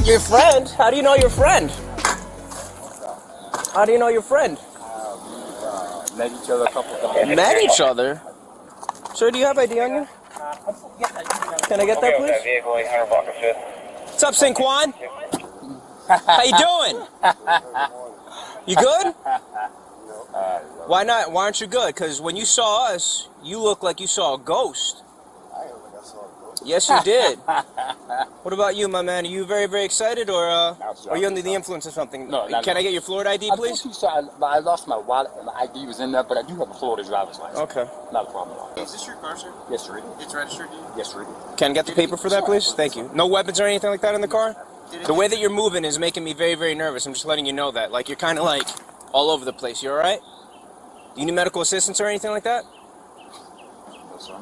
Your friend? How do you know your friend? How do you know your friend? Met each other a couple of times. Met each other? Sir, do you have ID on you? Can I get that, please? What's up, Sinquan? How you doing? You good? Why not? Why aren't you good? Because when you saw us, you looked like you saw a ghost. Yes, you did. What about you, my man? Are you very, very excited, or are you under the influence of something? No. Can I get your Florida ID, please? I lost my wallet and my ID was in there, but I do have a Florida driver's license. Okay. Not a problem at all. Is this your car, sir? Yes, sir. It's registered to you? Yes, sir. Can I get the paper for that, please? Thank you. No weapons or anything like that in the car? The way that you're moving is making me very, very nervous. I'm just letting you know that. Like, you're kind of like all over the place. You all right? Do you need medical assistance or anything like that? No, sir.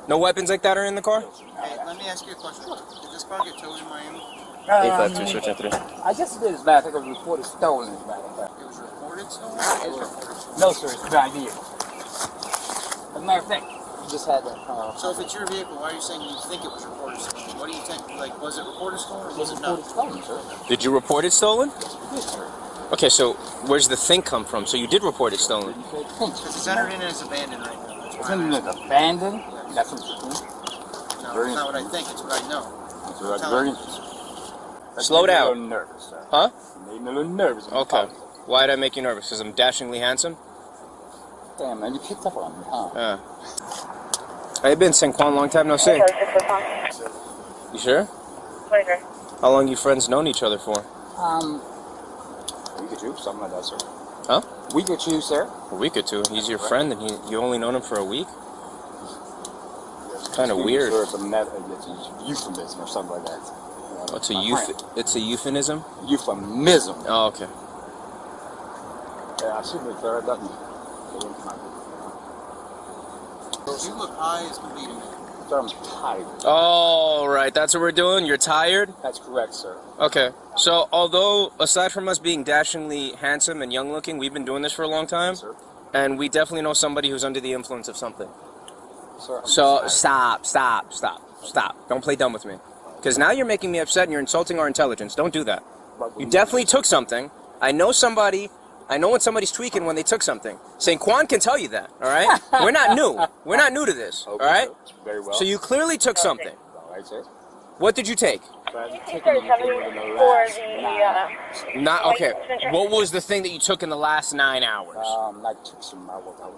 No weapons like that are in the car? Hey, let me ask you a question. Did this car get towed in Miami? 852-683. I guess it is, man. I think it was reported stolen, as a matter of fact. It was reported stolen? It was reported stolen. No, sir. It's a good idea. As a matter of fact, you just had that. So if it's your vehicle, why are you saying you think it was reported stolen? What do you think? Like, was it reported stolen or was it not? Stolen, sir. Did you report it stolen? Yes, sir. Okay, so where's the thing come from? So you did report it stolen. Because it's entered in as abandoned right now. That's It's why I'm in asking. abandoned. That's what you think. No, it's not what I think. It's what I know. That's very interesting. Slow down. A little nervous, sir. Huh? You made me a little nervous. Okay. Why did I make you nervous? Because I'm dashingly handsome? Damn, man, you picked up on me, huh? Yeah. I've been Sinquan a long time no see. You sure? Later. How long you friends known each other for? A week or two, something like that, sir. Huh? Week or two, sir. A week or two. He's your friend and you only known him for a week? It's kind of weird. Sir, it's a euphemism or something like that. What's it's a euphemism? Euphemism. Oh, okay. Yeah, I should be sir. It doesn't. You look high as can be to me. Sir, I'm tired. Oh, right. That's what we're doing? You're tired? That's correct, sir. Okay. So, although, aside from us being dashingly handsome and young-looking, we've been doing this for a long time. Yes, sir. And we definitely know somebody who's under the influence of something. Sir, So, stop. Don't play dumb with me. Because now you're making me upset and you're insulting our intelligence. Don't do that. You definitely took something. I know when somebody's tweaking when they took something. St. Quan can tell you that, all right? We're not new. We're not new to this, all right? Very well. So you clearly took something. All right, sir. What did you take? Not okay. What was the thing that you took in the last 9 hours? I took some workout.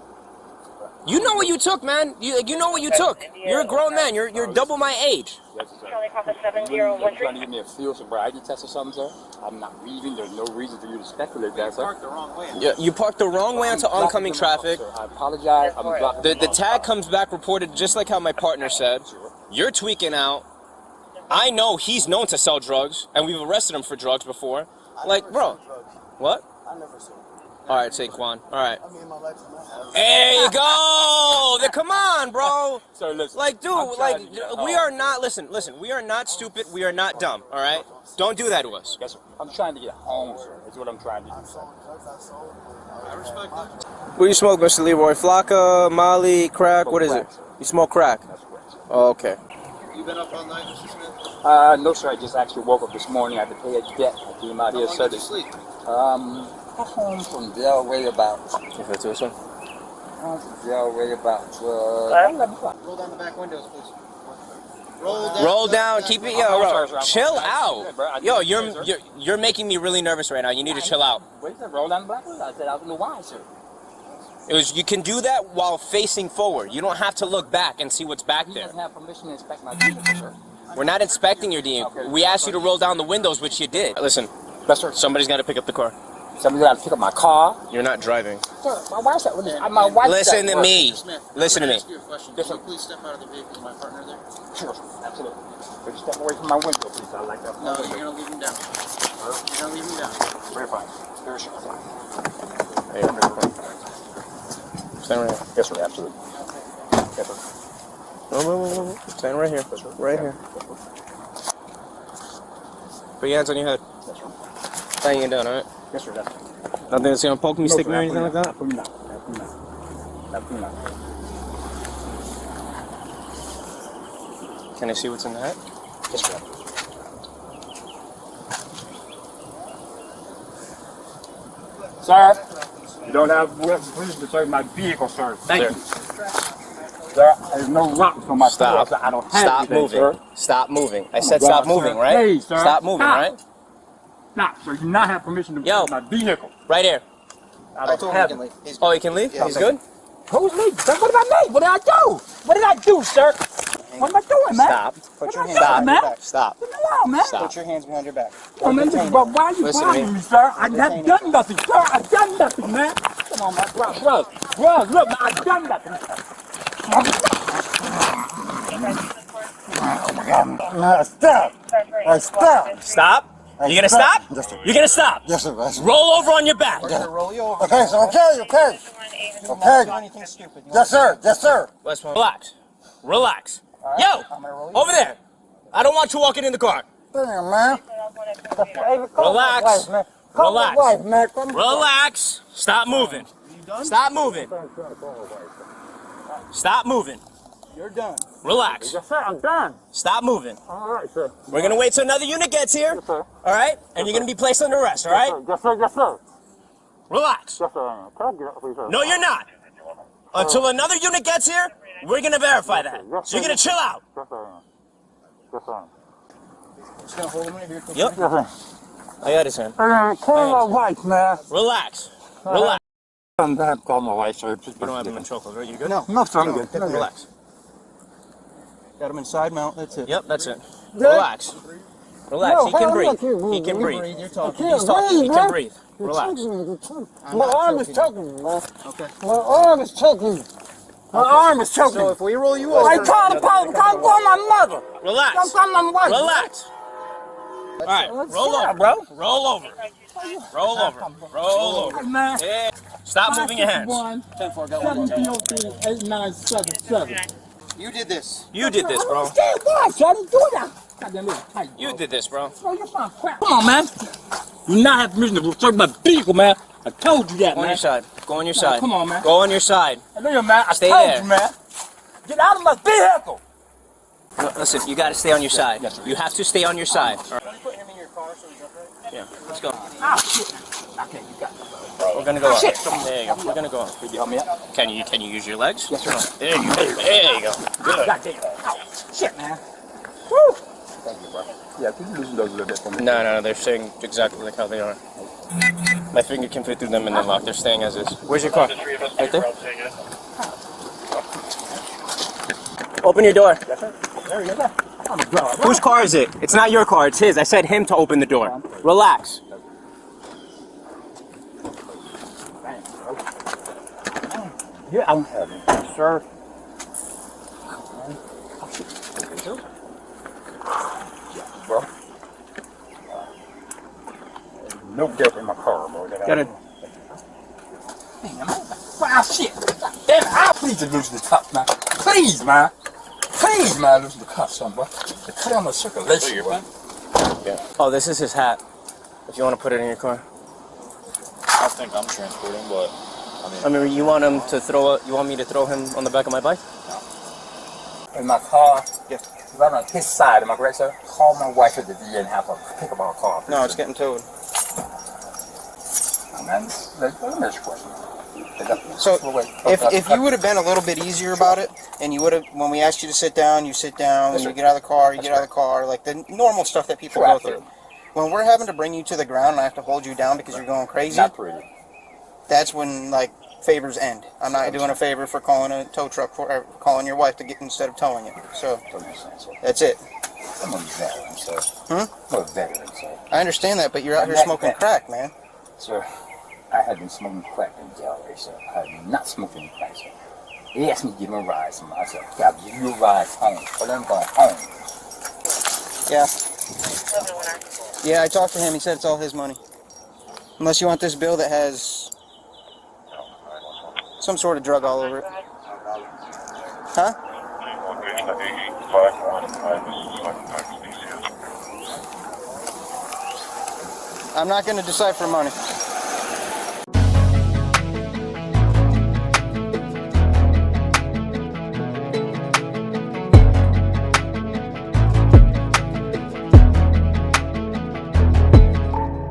You know what you took, man. You know what you took. You're a grown man. You're double my age. Yes, sir. Charlie Papa You're 7013. trying to give me a field sobriety test or something, sir? I'm not reading. There's no reason for you to speculate that, sir. Parked the wrong way. Yeah, you parked the wrong way onto oncoming traffic. Sir, I apologize. I'm blocking The tag comes back reported just like how my partner said. You're tweaking out. I know he's known to sell drugs, and we've arrested him for drugs before. Like, bro, what? I never sold. All right, Saquon. All right. I mean, my life is not. There you go. Come on, bro. Sir, listen. Like, dude, I'm like, trying to get we home. are not. Listen. We are not stupid. We are not dumb. All right. Don't do that to us. Yes, sir. I'm trying to get home, sir. That's what I'm trying to do. I respect that. What do you smoke, Mr. Leroy? Flocka, Molly, crack? What is it? Crack, sir. You smoke crack? That's correct, sir. Oh, okay. You been up all night, Mr. Smith? No, sir. I just actually woke up this morning. I had to pay a debt. I came out How here long did Sunday. you sleep? Got home from Delray about. If it's this one. Delray about 11 o'clock. Roll down the back windows, please. Roll down. Keep it, yo, sorry, bro. sir. Chill Yeah, out. bro, I Yo, didn't say, you're making me really nervous right now. You need to chill out. Wait a second. Roll down the black window. I said I don't know why, sir. You can do that while facing forward. You don't have to look back and see what's back He there. doesn't have permission to inspect my vehicle, sir. We're not inspecting your vehicle. We asked you to roll down the windows, which you did. Listen, Yes, sir. somebody's got to pick up the car. Somebody's got to pick up my car. You're not driving. Sir, my wife's at work. My wife's Listen at to work. me. Mr. Smith, Listen to I'm me. gonna ask you a question. Yes, Can sir. you please step out of the vehicle with my partner there? Sure, absolutely. But step away from my window, please. I like that. No, you're going to leave him down. You're going to leave him down. Very fine. Very sure. Hey, stand right here. Yes, sir. Absolutely. Yes, sir. No. Stand right here. Right here. Put your hands on your head. Yes, sir. Hang it down, all right? Yes, sir. That's right. Nothing that's gonna poke me, stick me, or anything like that? Absolutely not. Absolutely not. Can I see what's in the hat? Yes, sir. Sir, you don't have permission to search my vehicle, sir. Thank you. Sir, there's no rocks on my Stop. floor, so I don't have Stop anything, moving. sir. Stop moving. I said God, stop sir. moving, right? Hey, sir. Stop moving, Stop. right? Stop, sir. You do not have permission to Yo. search my vehicle. Right here. I told him he can leave. He's Oh, he can leave? Yeah, He's good? Who's me? Sir, what did I make? What did I do? What did I do, sir? What am I doing, man? Stop. Put your hands Stop. behind your back. Stop. Leave me alone, man. Stop. Put your hands behind your back. Oh, man, Detain but him. why are you Listen to bothering me. me, sir? I have Detain done nothing, sir. I've done nothing, man. Come on, man. Bro, look, man, I've done nothing. Oh, my God. Stop. Stop. Stop. You gonna stop? Yes, sir. You gonna stop? Yes, sir. Yes, sir. Roll over on your back. We're gonna roll you over. Okay, so okay. You don't do anything stupid. Yes, sir. Yes, sir. Relax. Relax. Right, Yo, I'm gonna roll you over there. I don't want you walking in the car. Damn, man. Relax. Relax. Wife, man. Relax. Stop moving. Stop moving. Stop moving. You're done. Relax. Yes, sir. I'm done. Stop moving. All right, sir. We're gonna wait till another unit gets here. Yes, sir. All right? And you're gonna be placed under arrest. All right? Yes, sir. Yes, sir. Relax. Yes, sir. Can I get up, please, sir? No, you're not. Until another unit gets here, we're gonna verify that. So you're gonna chill out. Yes, sir. Yes, sir. Just gonna hold him right here. Yep. Yes, sir. I got his hand. Call my wife, man. Relax. Relax. I'm gonna call my wife, sir. You don't have him in chokehold, right? You good? No. No, sir. I'm good. Relax. Got him inside mount. That's it. Yep, that's it. Relax. Relax. He can breathe. He can breathe. You're talking. He's talking. He can breathe. Relax. My arm is choking me, man. Okay. My arm is choking me. My arm is choking So me. if we roll you over, I called the police. I'm calling my mother. I'm Relax. calling my wife. Relax. All right. Roll over, bro. Roll over. Roll over. Roll over. Hey, man. Yeah. Stop moving your hands. 10-4, got one. 703-8977. You did this. You did this, bro. Stand by, son. I didn't do that. Goddamn little tight. You did this, bro. Bro, you're fine. Crap. Come on, man. You not have permission to search my vehicle, man. I told you that, Go on man. your side. Go on your side. come on, man. Go on your side. Hey, look, man. I Stay told there. you, man. Get out of my vehicle. No, listen, you got to stay on your side. You have to stay on your side. All right. Can you put him in your car so he's upright? Yeah. Let's go. Ah, shit. Okay, you got it. We're gonna go up. Shit. There you go. We're gonna go up. Could you help me out? Can you use your legs? Yes, sir. There you go. There you go. Good. Goddamn. Ow. Shit, man. Woo. Thank you, bro. Yeah, could you loosen those a little bit for me? No, they're staying exactly like how they are. My finger can fit through them and then lock. They're staying as is. Where's your car? Right there. Open your door. Yes, sir. There you go. I'm a dog. Whose car is it? It's not your car. It's his. I said him to open the door. Relax. Yeah, I'm having sir. Yeah, bro. No dirt in my car, bro. Got it. Damn, man. Wow, shit. Damn it. I'll please to lose the cuffs, man. Please, man. Please, man, lose the cuffs, son, bro. To cut on the circulation, bro. Yeah. Oh, this is his hat. If you want to put it in your car. I think I'm transporting, but I mean, you want him to throw? You want me to throw him on the back of my bike? In my car, yes. Right on his side, am I correct, sir? Call my wife at the D and have her pick up our car. No, it's getting towed. Oh, man, let me ask you a question. So, if you would have been a little bit easier about it, and you would have, when we asked you to sit down, you sit down, when you get out of the car, you get out of the car, like the normal stuff that people go through. When we're having to bring you to the ground and I have to hold you down because you're going crazy, Not pretty. that's when, like, favors end. I'm not doing a favor for calling a tow truck, or calling your wife to get instead of towing it. So, that's it. I'm a veteran, sir. Hmm? I'm a veteran, sir. I understand that, but you're out here smoking crack, man. Sir, I have been smoking crack in jail, sir. I have been not smoking crack, sir. He asked me to give him a ride, so I said, God, give you a ride home. But I'm going home. Yeah. Yeah, I talked to him. He said it's all his money. Unless you want this bill that has some sort of drug all over it. Huh? I'm not going to decipher money.